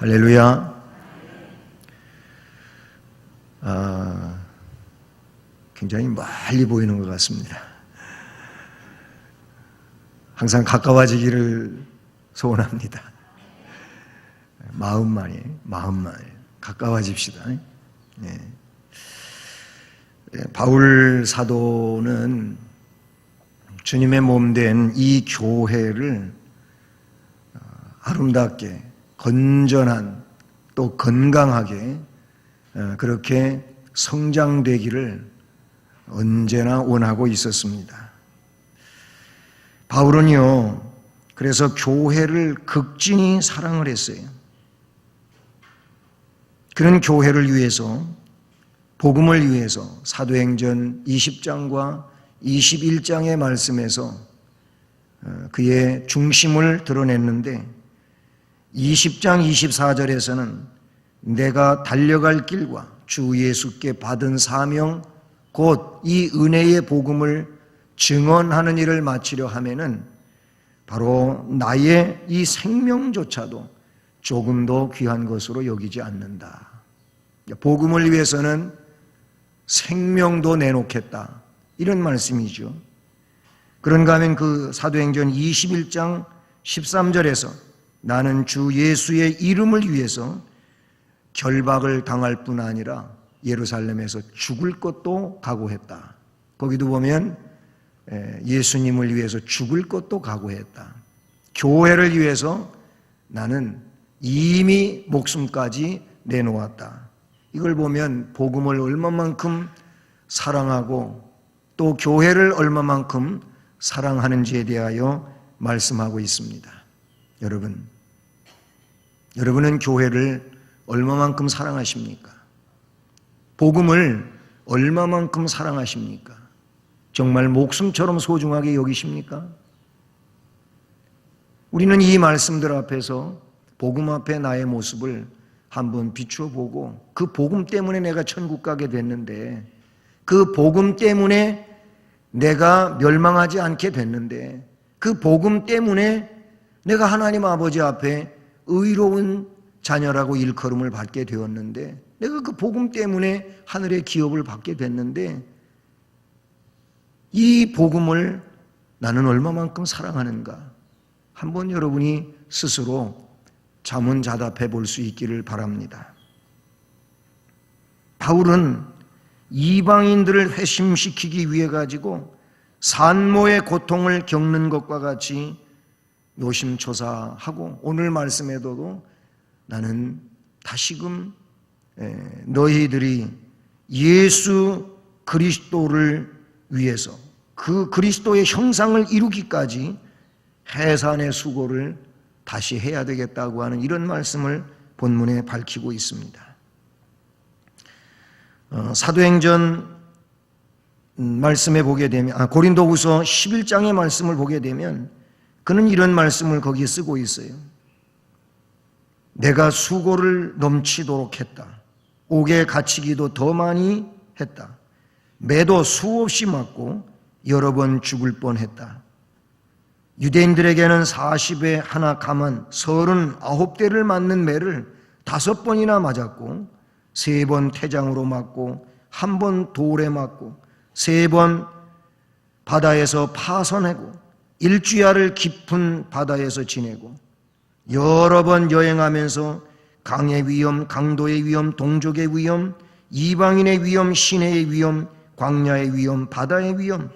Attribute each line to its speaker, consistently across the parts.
Speaker 1: 할렐루야. 굉장히 멀리 보이는 것 같습니다. 항상 가까워지기를 소원합니다. 마음만이 가까워집시다. 네. 바울 사도는 주님의 몸된 이 교회를 아름답게 건전한 또 건강하게 그렇게 성장되기를 언제나 원하고 있었습니다. 바울은요, 그래서 교회를 극진히 사랑을 했어요. 그런 교회를 위해서, 복음을 위해서 사도행전 20장과 21장의 말씀에서 그의 중심을 드러냈는데 20장 24절에서는 내가 달려갈 길과 주 예수께 받은 사명 곧 이 은혜의 복음을 증언하는 일을 마치려 하면은 바로 나의 이 생명조차도 조금도 귀한 것으로 여기지 않는다. 복음을 위해서는 생명도 내놓겠다. 이런 말씀이죠. 그런가 하면 그 사도행전 21장 13절에서 나는 주 예수의 이름을 위해서 결박을 당할 뿐 아니라 예루살렘에서 죽을 것도 각오했다. 거기도 보면 예수님을 위해서 죽을 것도 각오했다. 교회를 위해서 나는 이미 목숨까지 내놓았다. 이걸 보면 복음을 얼마만큼 사랑하고 또 교회를 얼마만큼 사랑하는지에 대하여 말씀하고 있습니다. 여러분은 교회를 얼마만큼 사랑하십니까? 복음을 얼마만큼 사랑하십니까? 정말 목숨처럼 소중하게 여기십니까? 우리는 이 말씀들 앞에서 복음 앞에 나의 모습을 한번 비추어 보고 그 복음 때문에 내가 천국 가게 됐는데 그 복음 때문에 내가 멸망하지 않게 됐는데 그 복음 때문에 내가 하나님 아버지 앞에 의로운 자녀라고 일컬음을 받게 되었는데 내가 그 복음 때문에 하늘의 기업을 받게 됐는데 이 복음을 나는 얼마만큼 사랑하는가 한번 여러분이 스스로 자문자답해 볼 수 있기를 바랍니다. 바울은 이방인들을 회심시키기 위해 가지고 산모의 고통을 겪는 것과 같이 노심초사하고 오늘 말씀에도 나는 다시금 너희들이 예수 그리스도를 위해서 그 그리스도의 형상을 이루기까지 해산의 수고를 다시 해야 되겠다고 하는 이런 말씀을 본문에 밝히고 있습니다. 사도행전 말씀에 보게 되면 고린도후서 11장의 말씀을 보게 되면 그는 이런 말씀을 거기에 쓰고 있어요. 내가 수고를 넘치도록 했다. 옥에 갇히기도 더 많이 했다. 매도 수없이 맞고 여러 번 죽을 뻔했다. 유대인들에게는 40에 하나 감한 39대를 맞는 매를 5번이나 맞았고 3번 태장으로 맞고 1번 돌에 맞고 3번 바다에서 파선하고 일주야를 깊은 바다에서 지내고 여러 번 여행하면서 강의 위험, 강도의 위험, 동족의 위험, 이방인의 위험, 시내의 위험, 광야의 위험, 바다의 위험,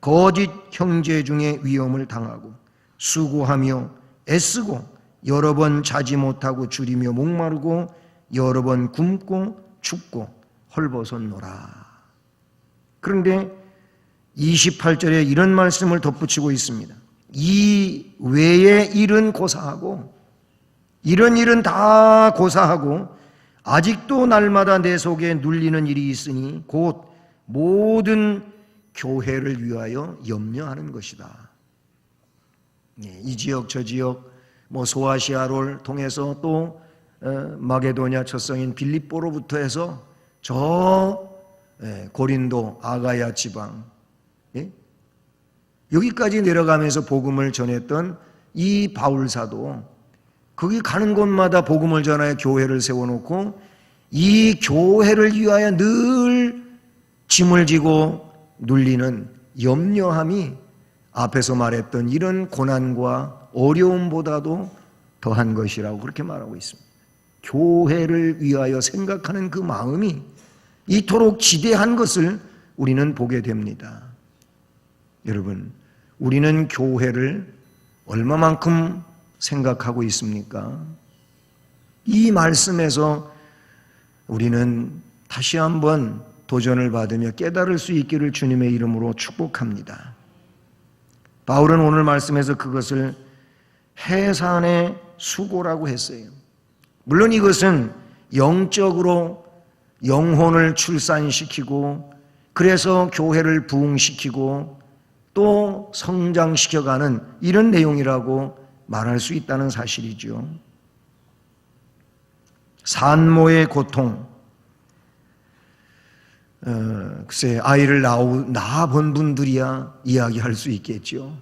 Speaker 1: 거짓 형제 중에 위험을 당하고 수고하며 애쓰고 여러 번 자지 못하고 줄이며 목마르고 여러 번 굶고 춥고 헐벗었노라. 그런데 28절에 이런 말씀을 덧붙이고 있습니다. 이 외의 일은 고사하고 이런 일은 다 고사하고 아직도 날마다 내 속에 눌리는 일이 있으니 곧 모든 교회를 위하여 염려하는 것이다. 이 지역 저 지역 소아시아를 통해서 또 마게도냐 첫성인 빌립보로부터 해서 저 고린도 아가야 지방 여기까지 내려가면서 복음을 전했던 이 바울 사도 거기 가는 곳마다 복음을 전하여 교회를 세워놓고 이 교회를 위하여 늘 짐을 지고 눌리는 염려함이 앞에서 말했던 이런 고난과 어려움보다도 더한 것이라고 그렇게 말하고 있습니다. 교회를 위하여 생각하는 그 마음이 이토록 지대한 것을 우리는 보게 됩니다. 여러분, 우리는 교회를 얼마만큼 생각하고 있습니까? 이 말씀에서 우리는 다시 한번 도전을 받으며 깨달을 수 있기를 주님의 이름으로 축복합니다. 바울은 오늘 말씀에서 그것을 해산의 수고라고 했어요. 물론 이것은 영적으로 영혼을 출산시키고 그래서 교회를 부흥시키고 또 성장시켜가는 이런 내용이라고 말할 수 있다는 사실이죠. 산모의 고통, 글쎄 아이를 낳아본 분들이야 이야기할 수 있겠죠.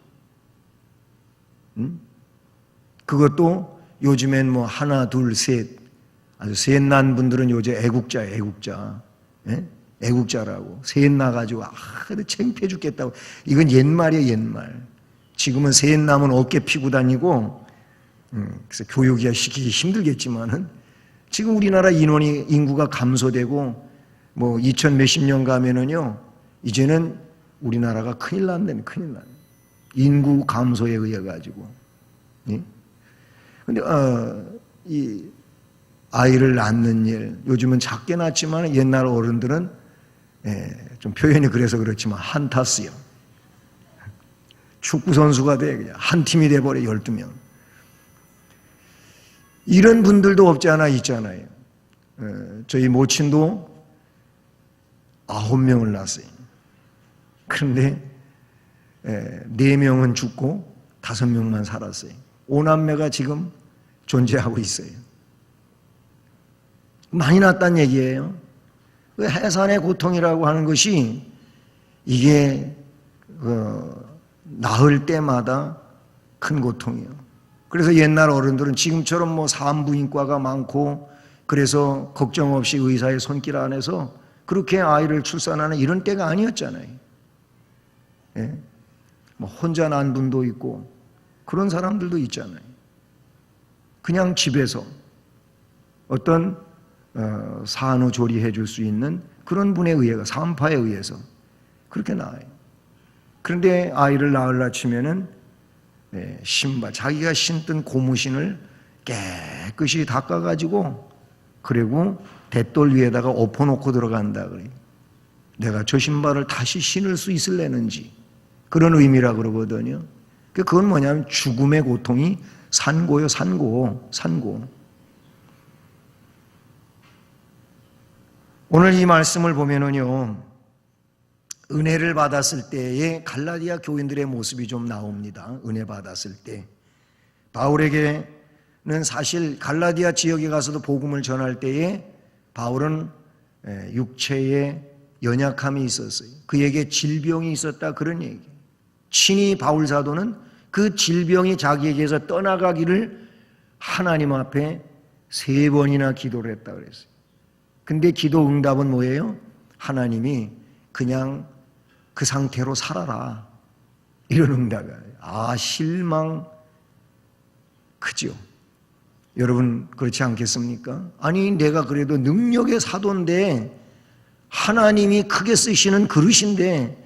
Speaker 1: 그것도 요즘엔 뭐 하나 둘 셋 아주 셋 난 분들은 요즘 애국자예요. 애국자. 예? 애국자라고 셋 나가지고 근데 창피해 죽겠다고. 이건 옛말이에요. 옛말. 지금은 셋 나면 어깨 피고 다니고 그래서 교육이야 시키기 힘들겠지만은 지금 우리나라 인구가 감소되고 뭐 2000 몇십 년 가면은요 이제는 우리나라가 큰일 난다네. 큰일 난. 인구 감소에 의해 가지고. 예? 근데 이 아이를 낳는 일 요즘은 작게 낳지만 옛날 어른들은 좀 표현이 그래서 그렇지만 한타스요. 축구 선수가 돼 그냥 한 팀이 돼 버려 12명. 이런 분들도 없지 않아 있잖아요. 저희 모친도 9명을 낳았어요. 그런데 4명은 죽고 5명만 살았어요. 5남매가 지금 존재하고 있어요. 많이 낳았다는 얘기예요. 그 해산의 고통이라고 하는 것이 이게 낳을 때마다 큰 고통이에요. 그래서 옛날 어른들은 지금처럼 뭐 산부인과가 많고 그래서 걱정 없이 의사의 손길 안에서 그렇게 아이를 출산하는 이런 때가 아니었잖아요. 예? 뭐 혼자 난 분도 있고 그런 사람들도 있잖아요. 그냥 집에서 어떤 산후조리해 줄 수 있는 그런 분에 의해서 산파에 의해서 그렇게 나와요. 그런데 아이를 낳으려 치면은 신발 자기가 신던 고무신을 깨끗이 닦아가지고 그리고 대돌 위에다가 엎어놓고 들어간다 그래요. 내가 저 신발을 다시 신을 수 있을래는지 그런 의미라 그러거든요. 그건 뭐냐면 죽음의 고통이 산고요. 산고. 오늘 이 말씀을 보면은요, 은혜를 받았을 때의 갈라디아 교인들의 모습이 좀 나옵니다. 은혜 받았을 때. 바울에게는 사실 갈라디아 지역에 가서도 복음을 전할 때에 바울은 육체에 연약함이 있었어요. 그에게 질병이 있었다 그런 얘기. 친히 바울 사도는 그 질병이 자기에게서 떠나가기를 하나님 앞에 3번이나 기도를 했다 그랬어요. 근데 기도 응답은 뭐예요? 하나님이 그냥 그 상태로 살아라. 이런 응답이에요. 실망 크죠? 여러분 그렇지 않겠습니까? 아니 내가 그래도 능력의 사도인데 하나님이 크게 쓰시는 그릇인데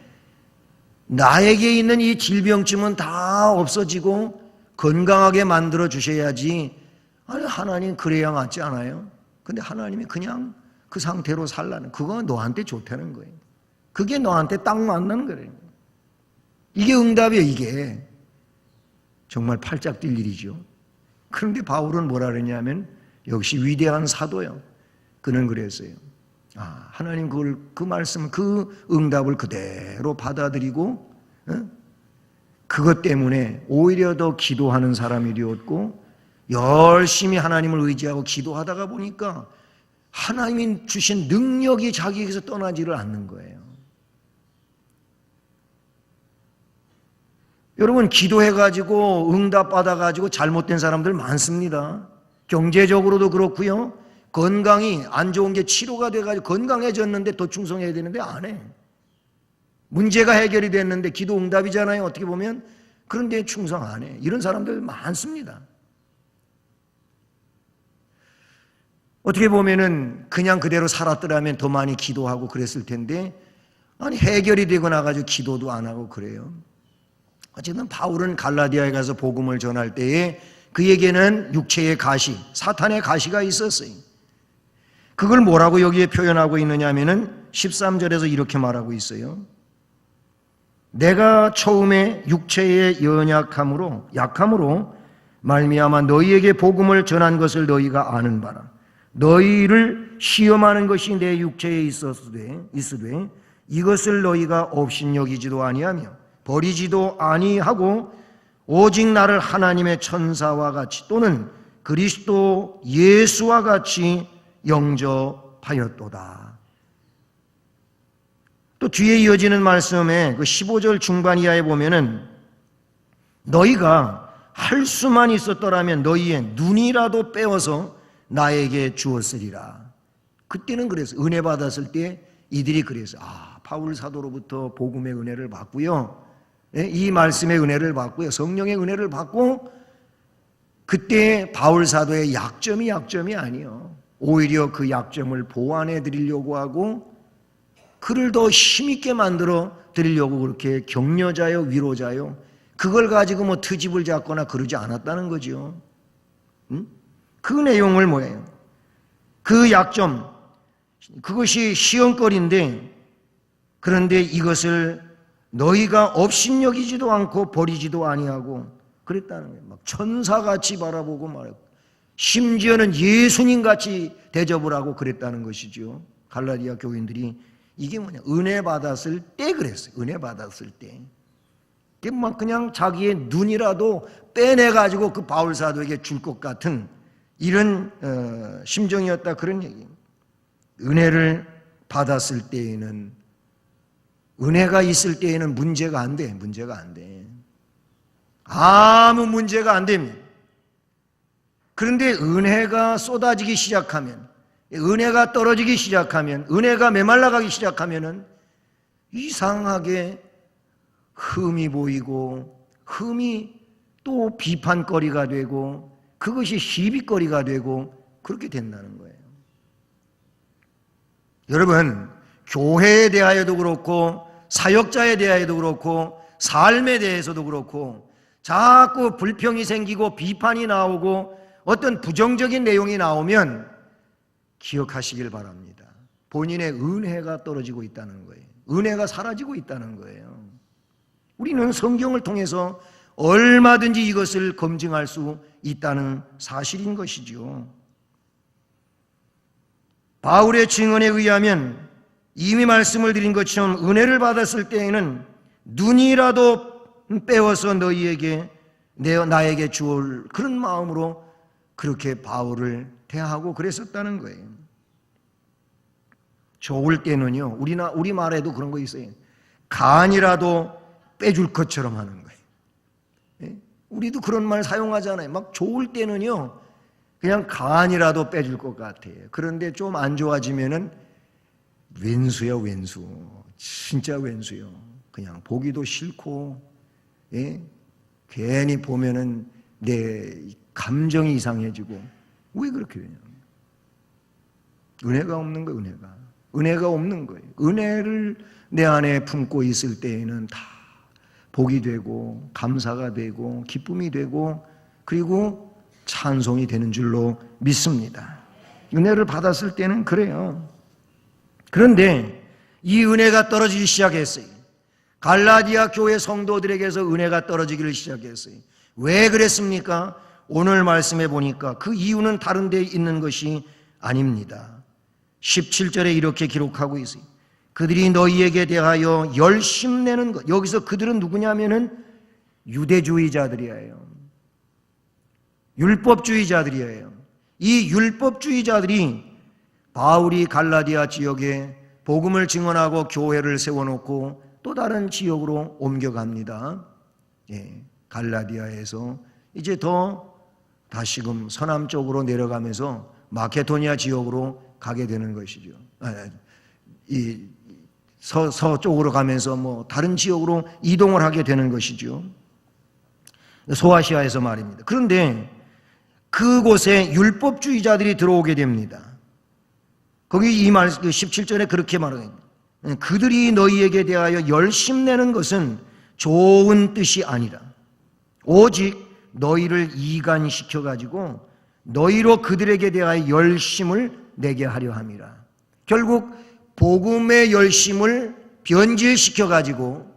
Speaker 1: 나에게 있는 이 질병쯤은 다 없어지고 건강하게 만들어 주셔야지. 아니 하나님 그래야 맞지 않아요? 근데 하나님이 그냥 그 상태로 살라는 그거 너한테 좋다는 거예요. 그게 너한테 딱 맞는 거예요. 이게 응답이에요. 이게 정말 팔짝 뛸 일이죠. 그런데 바울은 뭐라 그러냐면 역시 위대한 사도요. 그는 그랬어요. 하나님 그 말씀, 그 응답을 그대로 받아들이고 그것 때문에 오히려 더 기도하는 사람이 되었고 열심히 하나님을 의지하고 기도하다가 보니까 하나님이 주신 능력이 자기에게서 떠나지를 않는 거예요. 여러분, 기도해가지고 응답받아가지고 잘못된 사람들 많습니다. 경제적으로도 그렇고요. 건강이 안 좋은 게 치료가 돼가지고 건강해졌는데 더 충성해야 되는데 안 해. 문제가 해결이 됐는데 기도 응답이잖아요. 어떻게 보면. 그런데 충성 안 해. 이런 사람들 많습니다. 어떻게 보면은 그냥 그대로 살았더라면 더 많이 기도하고 그랬을 텐데, 아니 해결이 되고 나가지고 기도도 안 하고 그래요. 어쨌든 바울은 갈라디아에 가서 복음을 전할 때에 그에게는 육체의 가시, 사탄의 가시가 있었어요. 그걸 뭐라고 여기에 표현하고 있느냐 하면은 13절에서 이렇게 말하고 있어요. 내가 처음에 육체의 약함으로 말미암아 너희에게 복음을 전한 것을 너희가 아는 바라. 너희를 시험하는 것이 내 육체에 있으되 이것을 너희가 업신여기지도 아니하며 버리지도 아니하고 오직 나를 하나님의 천사와 같이 또는 그리스도 예수와 같이 영접하였도다. 또 뒤에 이어지는 말씀에 그 15절 중반 이하에 보면은 너희가 할 수만 있었더라면 너희의 눈이라도 빼어서 나에게 주었으리라. 그때는 그래서 은혜 받았을 때 이들이 그래서 바울 사도로부터 복음의 은혜를 받고요, 이 말씀의 은혜를 받고요, 성령의 은혜를 받고, 그때 바울 사도의 약점이 아니에요. 오히려 그 약점을 보완해 드리려고 하고 그를 더 힘있게 만들어 드리려고 그렇게 격려자요 위로자요 그걸 가지고 뭐 트집을 잡거나 그러지 않았다는 거죠. 그 내용을 뭐예요? 그 약점, 그것이 시험거리인데, 그런데 이것을 너희가 업신여기지도 않고 버리지도 아니하고 그랬다는 거예요. 막 천사같이 바라보고 말하고 심지어는 예수님같이 대접을 하고 그랬다는 것이죠. 갈라디아 교인들이. 이게 뭐냐, 은혜 받았을 때 그랬어요. 은혜 받았을 때. 이게 막 그냥 자기의 눈이라도 빼내가지고 그 바울 사도에게 줄 것 같은 이런 심정이었다, 그런 얘기입니다. 은혜를 받았을 때에는, 은혜가 있을 때에는 문제가 안 돼. 아무 문제가 안 됩니다. 그런데 은혜가 쏟아지기 시작하면, 은혜가 떨어지기 시작하면, 은혜가 메말라가기 시작하면은 이상하게 흠이 보이고, 흠이 또 비판거리가 되고, 그것이 시비거리가 되고 그렇게 된다는 거예요. 여러분, 교회에 대하여도 그렇고 사역자에 대하여도 그렇고 삶에 대해서도 그렇고 자꾸 불평이 생기고 비판이 나오고 어떤 부정적인 내용이 나오면 기억하시길 바랍니다. 본인의 은혜가 떨어지고 있다는 거예요. 은혜가 사라지고 있다는 거예요. 우리는 성경을 통해서 얼마든지 이것을 검증할 수 있다는 사실인 것이죠. 바울의 증언에 의하면 이미 말씀을 드린 것처럼 은혜를 받았을 때에는 눈이라도 빼어서 너희에게 나에게 주올 그런 마음으로 그렇게 바울을 대하고 그랬었다는 거예요. 좋을 때는요, 우리 말에도 그런 거 있어요. 간이라도 빼줄 것처럼 하는 거예요. 우리도 그런 말 사용하잖아요. 막 좋을 때는요, 그냥 간이라도 빼줄 것 같아요. 그런데 좀 안 좋아지면은 왼수요, 왼수. 진짜 왼수요. 그냥 보기도 싫고, 괜히 보면은 내 감정이 이상해지고. 왜 그렇게 되냐? 은혜가 없는 거예요, 은혜가 없는 거예요. 은혜를 내 안에 품고 있을 때에는 다 복이 되고 감사가 되고 기쁨이 되고 그리고 찬송이 되는 줄로 믿습니다. 은혜를 받았을 때는 그래요. 그런데 이 은혜가 떨어지기 시작했어요. 갈라디아 교회 성도들에게서 은혜가 떨어지기를 시작했어요. 왜 그랬습니까? 오늘 말씀해 보니까 그 이유는 다른 데 있는 것이 아닙니다. 17절에 이렇게 기록하고 있어요. 그들이 너희에게 대하여 열심내는 것. 여기서 그들은 누구냐면은 유대주의자들이에요. 율법주의자들이에요. 이 율법주의자들이 바울이 갈라디아 지역에 복음을 증언하고 교회를 세워놓고 또 다른 지역으로 옮겨갑니다. 갈라디아에서 이제 더 다시금 서남 쪽으로 내려가면서 마케도니아 지역으로 가게 되는 것이죠. 이 서쪽으로 가면서 다른 지역으로 이동을 하게 되는 것이죠. 소아시아에서 말입니다. 그런데 그곳에 율법주의자들이 들어오게 됩니다. 거기 이 말 17절에 그렇게 말합니다. 그들이 너희에게 대하여 열심내는 것은 좋은 뜻이 아니라 오직 너희를 이간시켜 가지고 너희로 그들에게 대하여 열심을 내게 하려 함이라. 결국 복음의 열심을 변질시켜 가지고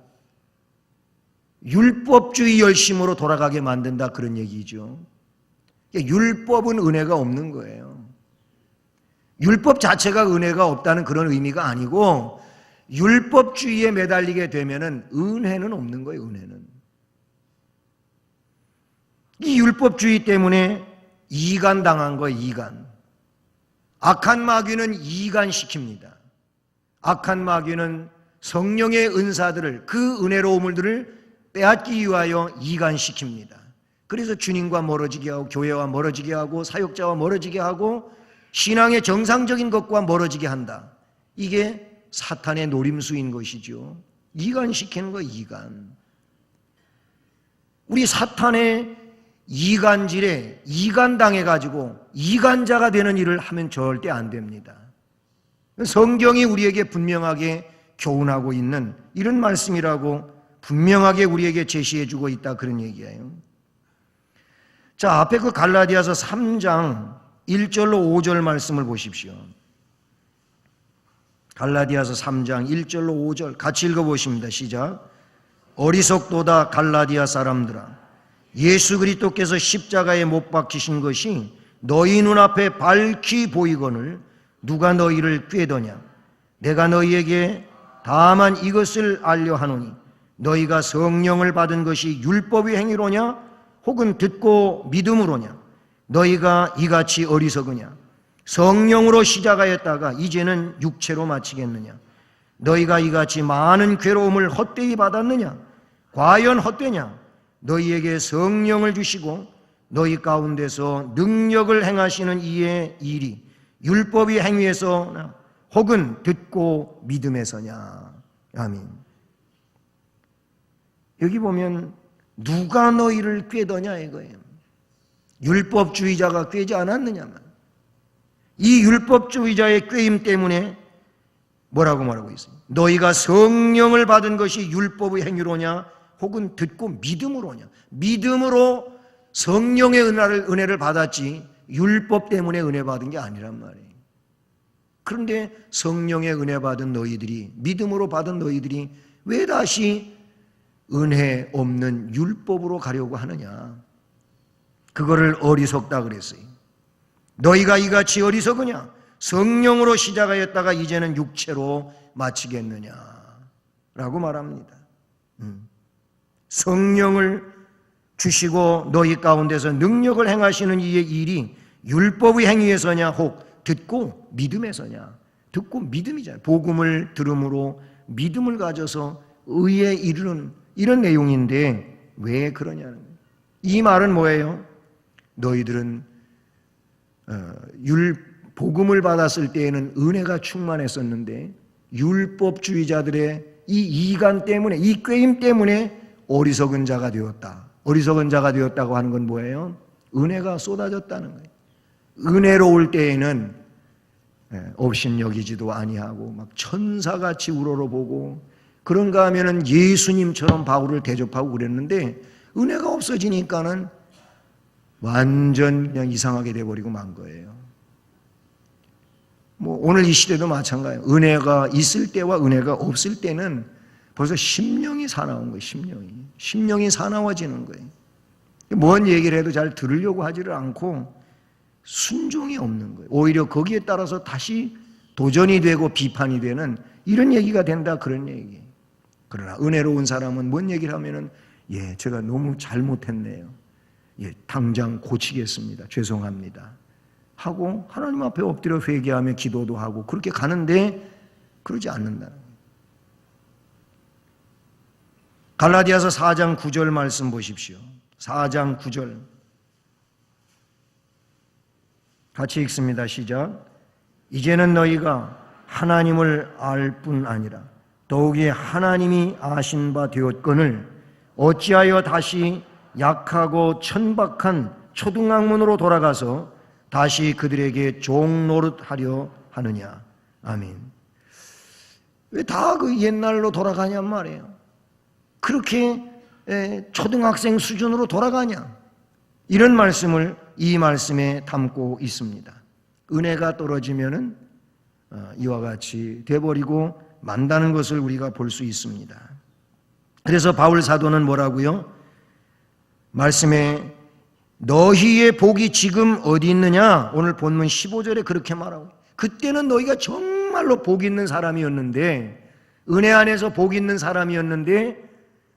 Speaker 1: 율법주의 열심으로 돌아가게 만든다, 그런 얘기죠. 율법은 은혜가 없는 거예요. 율법 자체가 은혜가 없다는 그런 의미가 아니고, 율법주의에 매달리게 되면은 은혜는 없는 거예요. 은혜는 이 율법주의 때문에 이간당한 거예요. 이간. 악한 마귀는 이간시킵니다. 악한 마귀는 성령의 은사들을, 그 은혜로움들을 빼앗기 위하여 이간시킵니다. 그래서 주님과 멀어지게 하고 교회와 멀어지게 하고 사역자와 멀어지게 하고 신앙의 정상적인 것과 멀어지게 한다. 이게 사탄의 노림수인 것이죠. 이간시키는 거, 이간. 우리 사탄의 이간질에 이간당해가지고 이간자가 되는 일을 하면 절대 안 됩니다. 성경이 우리에게 분명하게 교훈하고 있는 이런 말씀이라고 분명하게 우리에게 제시해주고 있다, 그런 얘기예요. 자, 앞에 그 갈라디아서 3장 1절로 5절 말씀을 보십시오. 갈라디아서 3장 1절로 5절 같이 읽어보십니다. 시작. 어리석도다 갈라디아 사람들아, 예수 그리스도께서 십자가에 못 박히신 것이 너희 눈앞에 밝히 보이거늘 누가 너희를 꾀더냐. 내가 너희에게 다만 이것을 알려 하노니 너희가 성령을 받은 것이 율법의 행위로냐 혹은 듣고 믿음으로냐. 너희가 이같이 어리석으냐. 성령으로 시작하였다가 이제는 육체로 마치겠느냐. 너희가 이같이 많은 괴로움을 헛되이 받았느냐. 과연 헛되냐. 너희에게 성령을 주시고 너희 가운데서 능력을 행하시는 이의 일이 율법의 행위에서 혹은 듣고 믿음에서냐. 아멘. 여기 보면 누가 너희를 꾀더냐 이거예요. 율법주의자가 꾀지 않았느냐만. 이 율법주의자의 꾀임 때문에 뭐라고 말하고 있어요? 너희가 성령을 받은 것이 율법의 행위로냐 혹은 듣고 믿음으로냐. 믿음으로 성령의 은혜를 받았지 율법 때문에 은혜 받은 게 아니란 말이에요. 그런데 성령의 은혜 받은 너희들이, 믿음으로 받은 너희들이 왜 다시 은혜 없는 율법으로 가려고 하느냐. 그거를 어리석다 그랬어요. 너희가 이같이 어리석으냐. 성령으로 시작하였다가 이제는 육체로 마치겠느냐 라고 말합니다. 성령을 주시고 너희 가운데서 능력을 행하시는 이의 일이 율법의 행위에서냐 혹 듣고 믿음에서냐. 듣고 믿음이잖아요. 복음을 들음으로 믿음을 가져서 의에 이르는 이런 내용인데 왜 그러냐는 거예요. 이 말은 뭐예요? 너희들은 복음을 받았을 때에는 은혜가 충만했었는데 율법주의자들의 이 이간 때문에, 이 꾀임 때문에 어리석은 자가 되었다. 어리석은 자가 되었다고 하는 건 뭐예요? 은혜가 쏟아졌다는 거예요. 은혜로울 때에는 업신여기지도 아니하고 막 천사같이 우러러보고 그런가 하면은 예수님처럼 바울을 대접하고 그랬는데 은혜가 없어지니까는 완전 그냥 이상하게 돼버리고 만 거예요. 오늘 이 시대도 마찬가지예요. 은혜가 있을 때와 은혜가 없을 때는 벌써 심령이 사나운 거예요. 심령이 사나워지는 거예요. 뭔 얘기를 해도 잘 들으려고 하지를 않고 순종이 없는 거예요. 오히려 거기에 따라서 다시 도전이 되고 비판이 되는 이런 얘기가 된다, 그런 얘기예요. 그러나 은혜로운 사람은 뭔 얘기를 하면은 제가 너무 잘못했네요. 당장 고치겠습니다. 죄송합니다. 하고 하나님 앞에 엎드려 회개하며 기도도 하고 그렇게 가는데 그러지 않는다는 거예요. 갈라디아서 4장 9절 말씀 보십시오. 4장 9절 같이 읽습니다. 시작. 이제는 너희가 하나님을 알 뿐 아니라 더욱이 하나님이 아신 바 되었거늘 어찌하여 다시 약하고 천박한 초등학문으로 돌아가서 다시 그들에게 종 노릇하려 하느냐. 아멘. 왜 다 그 옛날로 돌아가냔 말이에요. 그렇게 초등학생 수준으로 돌아가냐. 이런 말씀을 이 말씀에 담고 있습니다. 은혜가 떨어지면은 이와 같이 돼버리고 만다는 것을 우리가 볼 수 있습니다. 그래서 바울 사도는 뭐라고요? 말씀에 너희의 복이 지금 어디 있느냐? 오늘 본문 15절에 그렇게 말하고, 그때는 너희가 정말로 복 있는 사람이었는데, 은혜 안에서 복 있는 사람이었는데,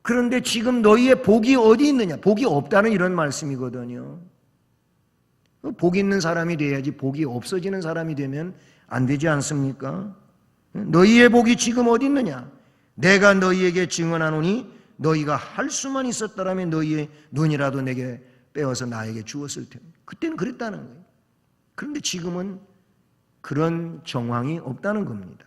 Speaker 1: 그런데 지금 너희의 복이 어디 있느냐? 복이 없다는 이런 말씀이거든요. 복 있는 사람이 돼야지 복이 없어지는 사람이 되면 안 되지 않습니까? 너희의 복이 지금 어디 있느냐? 내가 너희에게 증언하노니 너희가 할 수만 있었더라면 너희의 눈이라도 내게 빼어서 나에게 주었을 텐데. 그때는 그랬다는 거예요. 그런데 지금은 그런 정황이 없다는 겁니다.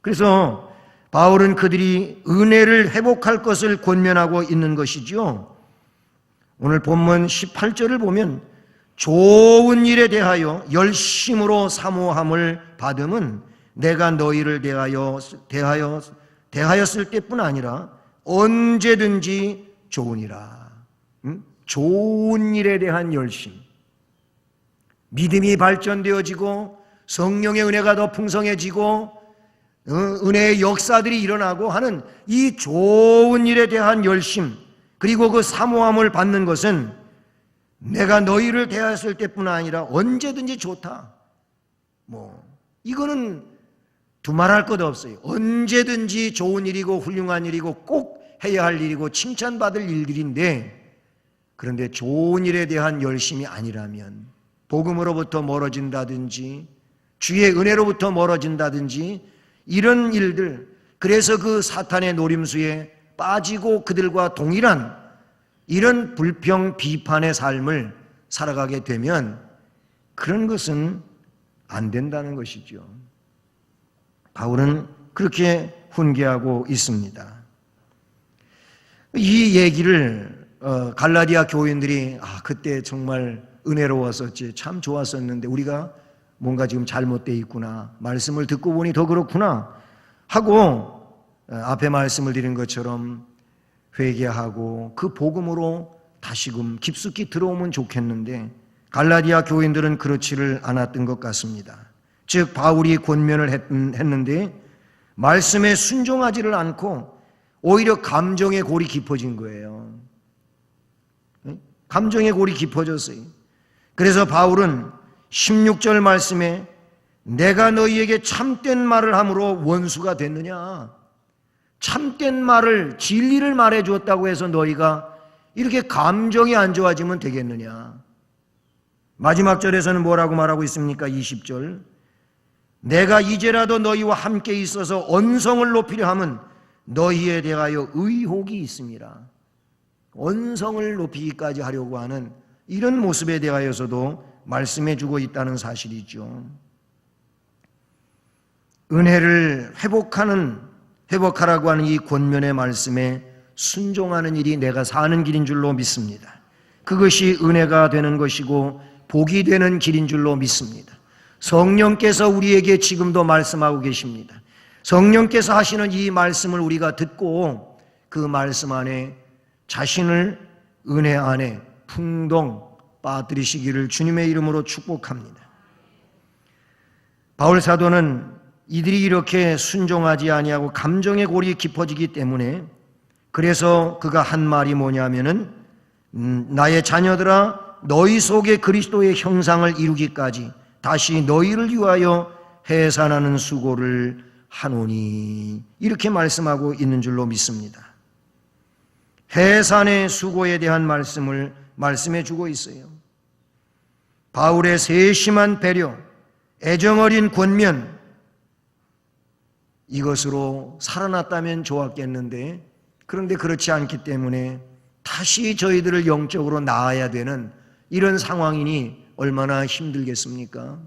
Speaker 1: 그래서 바울은 그들이 은혜를 회복할 것을 권면하고 있는 것이죠. 오늘 본문 18절을 보면 좋은 일에 대하여 열심으로 사모함을 받음은 내가 너희를 대하였을 때뿐 아니라 언제든지 좋으니라. 좋은 일에 대한 열심, 믿음이 발전되어지고 성령의 은혜가 더 풍성해지고 은혜의 역사들이 일어나고 하는 이 좋은 일에 대한 열심, 그리고 그 사모함을 받는 것은 내가 너희를 대하였을 때뿐 아니라 언제든지 좋다. 이거는 두말할 것 없어요. 언제든지 좋은 일이고 훌륭한 일이고 꼭 해야 할 일이고 칭찬받을 일들인데, 그런데 좋은 일에 대한 열심이 아니라면 복음으로부터 멀어진다든지 주의 은혜로부터 멀어진다든지 이런 일들, 그래서 그 사탄의 노림수에 빠지고 그들과 동일한 이런 불평 비판의 삶을 살아가게 되면 그런 것은 안 된다는 것이죠. 바울은 그렇게 훈계하고 있습니다. 이 얘기를 갈라디아 교인들이 그때 정말 은혜로웠었지, 참 좋았었는데 우리가 뭔가 지금 잘못되어 있구나, 말씀을 듣고 보니 더 그렇구나 하고 앞에 말씀을 드린 것처럼 회개하고 그 복음으로 다시금 깊숙이 들어오면 좋겠는데 갈라디아 교인들은 그렇지를 않았던 것 같습니다. 즉 바울이 권면을 했는데 말씀에 순종하지를 않고 오히려 감정의 골이 깊어진 거예요. 감정의 골이 깊어졌어요. 그래서 바울은 16절 말씀에 내가 너희에게 참된 말을 함으로 원수가 됐느냐? 참된 말을, 진리를 말해 주었다고 해서 너희가 이렇게 감정이 안 좋아지면 되겠느냐? 마지막 절에서는 뭐라고 말하고 있습니까? 20절. 내가 이제라도 너희와 함께 있어서 언성을 높이려 함은 너희에 대하여 의혹이 있음이라. 언성을 높이기까지 하려고 하는 이런 모습에 대하여서도 말씀해 주고 있다는 사실이죠. 은혜를 회복하라고 하는 이 권면의 말씀에 순종하는 일이 내가 사는 길인 줄로 믿습니다. 그것이 은혜가 되는 것이고 복이 되는 길인 줄로 믿습니다. 성령께서 우리에게 지금도 말씀하고 계십니다. 성령께서 하시는 이 말씀을 우리가 듣고 그 말씀 안에 자신을 은혜 안에 풍덩 빠뜨리시기를 주님의 이름으로 축복합니다. 바울 사도는 이들이 이렇게 순종하지 아니하고 감정의 골이 깊어지기 때문에, 그래서 그가 한 말이 뭐냐면은 나의 자녀들아 너희 속에 그리스도의 형상을 이루기까지 다시 너희를 위하여 해산하는 수고를 하노니, 이렇게 말씀하고 있는 줄로 믿습니다. 해산의 수고에 대한 말씀을 말씀해 주고 있어요. 바울의 세심한 배려, 애정어린 권면, 이것으로 살아났다면 좋았겠는데 그런데 그렇지 않기 때문에 다시 저희들을 영적으로 낳아야 되는 이런 상황이니 얼마나 힘들겠습니까?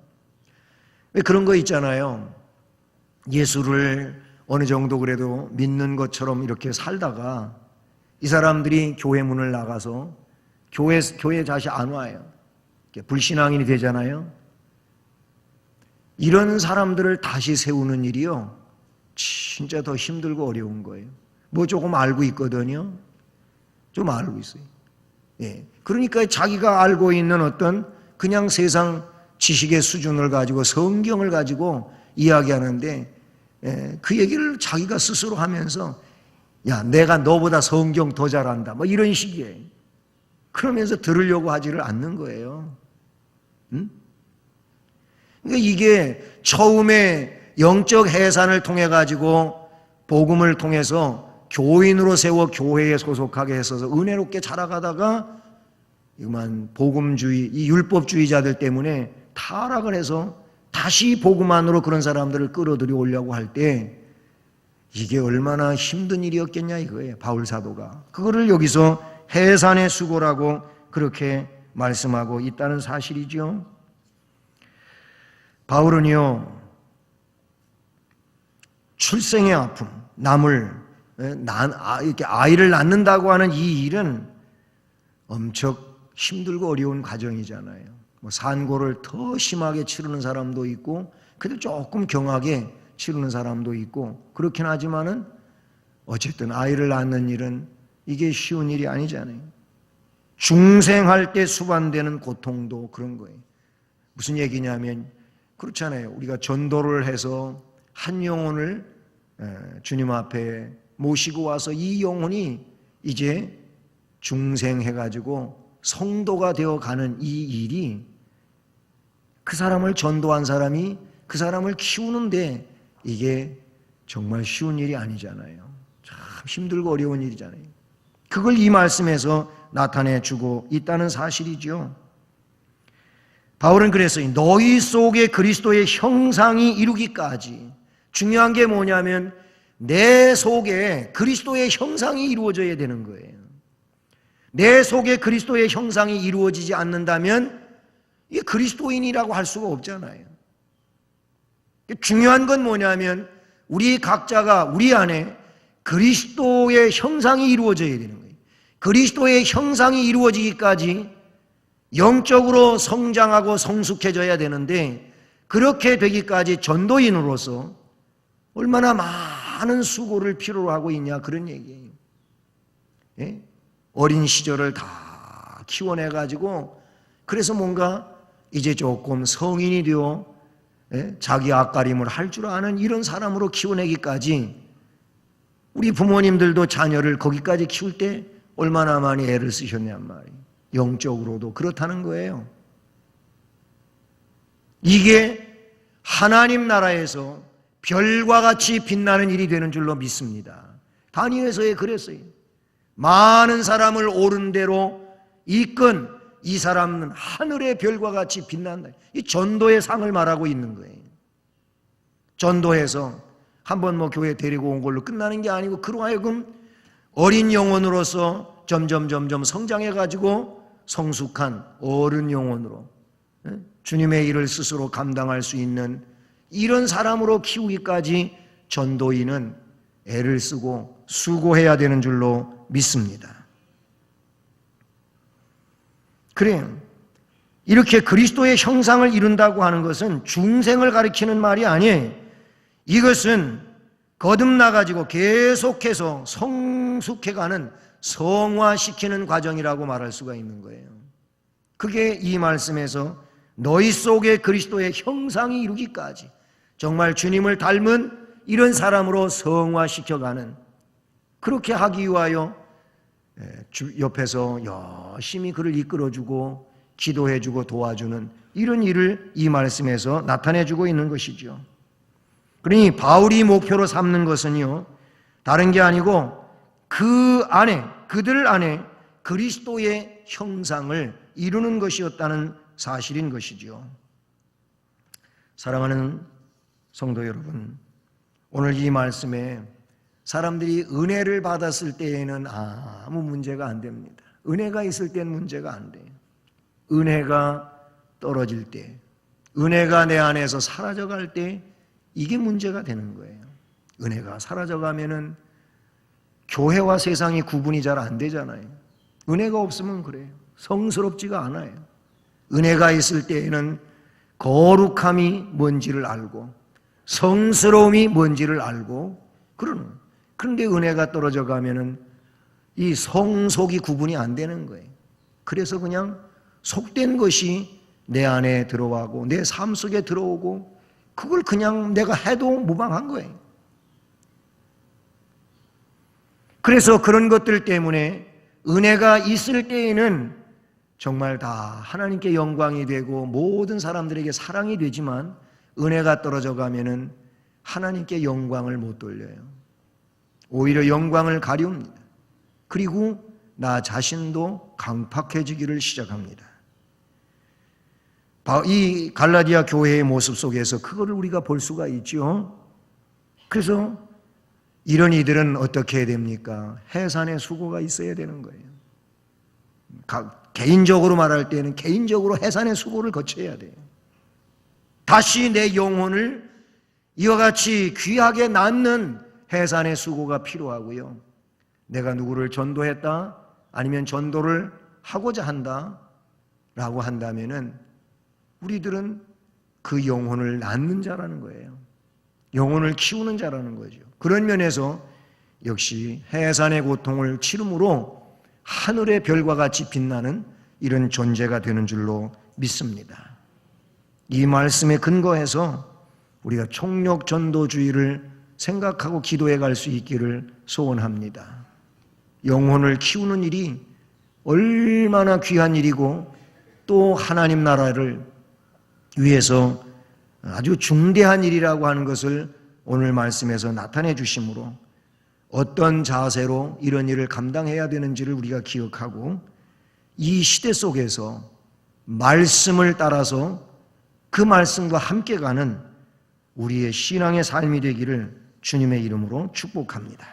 Speaker 1: 왜 그런 거 있잖아요. 예수를 어느 정도 그래도 믿는 것처럼 이렇게 살다가 이 사람들이 교회 문을 나가서 교회 다시 안 와요. 불신앙인이 되잖아요. 이런 사람들을 다시 세우는 일이요, 진짜 더 힘들고 어려운 거예요. 뭐 조금 알고 있거든요. 좀 알고 있어요. 예. 그러니까 자기가 알고 있는 어떤 그냥 세상 지식의 수준을 가지고 성경을 가지고 이야기하는데, 그 얘기를 자기가 스스로 하면서 야, 내가 너보다 성경 더 잘한다, 뭐 이런 식이에요. 그러면서 들으려고 하지를 않는 거예요. 응? 그러니까 이게 처음에 영적 해산을 통해 가지고 복음을 통해서 교인으로 세워 교회에 소속하게 했어서 은혜롭게 자라가다가 이만 복음주의, 이 율법주의자들 때문에 타락을 해서 다시 복음 안으로 그런 사람들을 끌어들여 오려고 할 때 이게 얼마나 힘든 일이었겠냐 이거예요. 바울 사도가 그거를 여기서 해산의 수고라고 그렇게 말씀하고 있다는 사실이죠. 바울은요, 출생의 아픔, 이렇게 아이를 낳는다고 하는 이 일은 엄청 힘들고 어려운 과정이잖아요. 뭐 산고를 더 심하게 치르는 사람도 있고, 그래도 조금 경하게 치르는 사람도 있고, 그렇긴 하지만은 어쨌든 아이를 낳는 일은 이게 쉬운 일이 아니잖아요. 중생할 때 수반되는 고통도 그런 거예요. 무슨 얘기냐면 그렇잖아요. 우리가 전도를 해서 한 영혼을 주님 앞에 모시고 와서 이 영혼이 이제 중생해가지고 성도가 되어가는 이 일이, 그 사람을 전도한 사람이 그 사람을 키우는데 이게 정말 쉬운 일이 아니잖아요. 참 힘들고 어려운 일이잖아요. 그걸 이 말씀에서 나타내주고 있다는 사실이죠. 바울은 그랬어요. 너희 속에 그리스도의 형상이 이루기까지. 중요한 게 뭐냐면 내 속에 그리스도의 형상이 이루어져야 되는 거예요. 내 속에 그리스도의 형상이 이루어지지 않는다면 이 그리스도인이라고 할 수가 없잖아요. 중요한 건 뭐냐면 우리 각자가 우리 안에 그리스도의 형상이 이루어져야 되는 거예요. 그리스도의 형상이 이루어지기까지 영적으로 성장하고 성숙해져야 되는데, 그렇게 되기까지 전도인으로서 얼마나 많은 수고를 필요로 하고 있냐, 그런 얘기예요. 예? 어린 시절을 다 키워내가지고 그래서 뭔가 이제 조금 성인이 되어 자기 앞가림을 할 줄 아는 이런 사람으로 키워내기까지, 우리 부모님들도 자녀를 거기까지 키울 때 얼마나 많이 애를 쓰셨냔 말이에요. 영적으로도 그렇다는 거예요. 이게 하나님 나라에서 별과 같이 빛나는 일이 되는 줄로 믿습니다. 다니엘서에 그랬어요. 많은 사람을 옳은 대로 이끈 이 사람은 하늘의 별과 같이 빛난다. 이 전도의 상을 말하고 있는 거예요. 전도해서 한번 뭐 교회 데리고 온 걸로 끝나는 게 아니고, 그로 하여금 어린 영혼으로서 점점 성장해가지고 성숙한 어른 영혼으로 주님의 일을 스스로 감당할 수 있는 이런 사람으로 키우기까지 전도인은 애를 쓰고 수고해야 되는 줄로 믿습니다. 그래요. 이렇게 그리스도의 형상을 이룬다고 하는 것은 중생을 가리키는 말이 아니에요. 이것은 거듭나가지고 계속해서 성숙해가는, 성화시키는 과정이라고 말할 수가 있는 거예요. 그게 이 말씀에서 너희 속에 그리스도의 형상이 이루기까지, 정말 주님을 닮은 이런 사람으로 성화시켜가는, 그렇게 하기 위하여 옆에서 열심히 그를 이끌어주고 기도해주고 도와주는 이런 일을 이 말씀에서 나타내주고 있는 것이죠. 그러니 바울이 목표로 삼는 것은요, 다른 게 아니고 그 안에, 그들 안에 그리스도의 형상을 이루는 것이었다는 사실인 것이죠. 사랑하는 성도 여러분, 오늘 이 말씀에 사람들이 은혜를 받았을 때에는 아무 문제가 안 됩니다. 은혜가 있을 때는 문제가 안 돼요. 은혜가 떨어질 때, 은혜가 내 안에서 사라져갈 때 이게 문제가 되는 거예요. 은혜가 사라져가면은 교회와 세상이 구분이 잘 안 되잖아요. 은혜가 없으면 그래요. 성스럽지가 않아요. 은혜가 있을 때에는 거룩함이 뭔지를 알고 성스러움이 뭔지를 알고 그러는 거예요. 그런데 은혜가 떨어져 가면은 이 성속이 구분이 안 되는 거예요. 그래서 그냥 속된 것이 내 안에 들어가고 내 삶 속에 들어오고 그걸 그냥 내가 해도 무방한 거예요. 그래서 그런 것들 때문에 은혜가 있을 때에는 정말 다 하나님께 영광이 되고 모든 사람들에게 사랑이 되지만 은혜가 떨어져 가면은 하나님께 영광을 못 돌려요. 오히려 영광을 가리웁니다. 그리고 나 자신도 강팍해지기를 시작합니다. 이 갈라디아 교회의 모습 속에서 그거를 우리가 볼 수가 있죠. 그래서 이런 이들은 어떻게 해야 됩니까? 해산의 수고가 있어야 되는 거예요. 개인적으로 말할 때는 개인적으로 해산의 수고를 거쳐야 돼요. 다시 내 영혼을 이와 같이 귀하게 낳는 해산의 수고가 필요하고요. 내가 누구를 전도했다 아니면 전도를 하고자 한다 라고 한다면은 우리들은 그 영혼을 낳는 자라는 거예요. 영혼을 키우는 자라는 거죠. 그런 면에서 역시 해산의 고통을 치름으로 하늘의 별과 같이 빛나는 이런 존재가 되는 줄로 믿습니다. 이 말씀에 근거해서 우리가 총력 전도주의를 생각하고 기도해 갈 수 있기를 소원합니다. 영혼을 키우는 일이 얼마나 귀한 일이고 또 하나님 나라를 위해서 아주 중대한 일이라고 하는 것을 오늘 말씀에서 나타내 주심으로 어떤 자세로 이런 일을 감당해야 되는지를 우리가 기억하고 이 시대 속에서 말씀을 따라서 그 말씀과 함께 가는 우리의 신앙의 삶이 되기를 주님의 이름으로 축복합니다.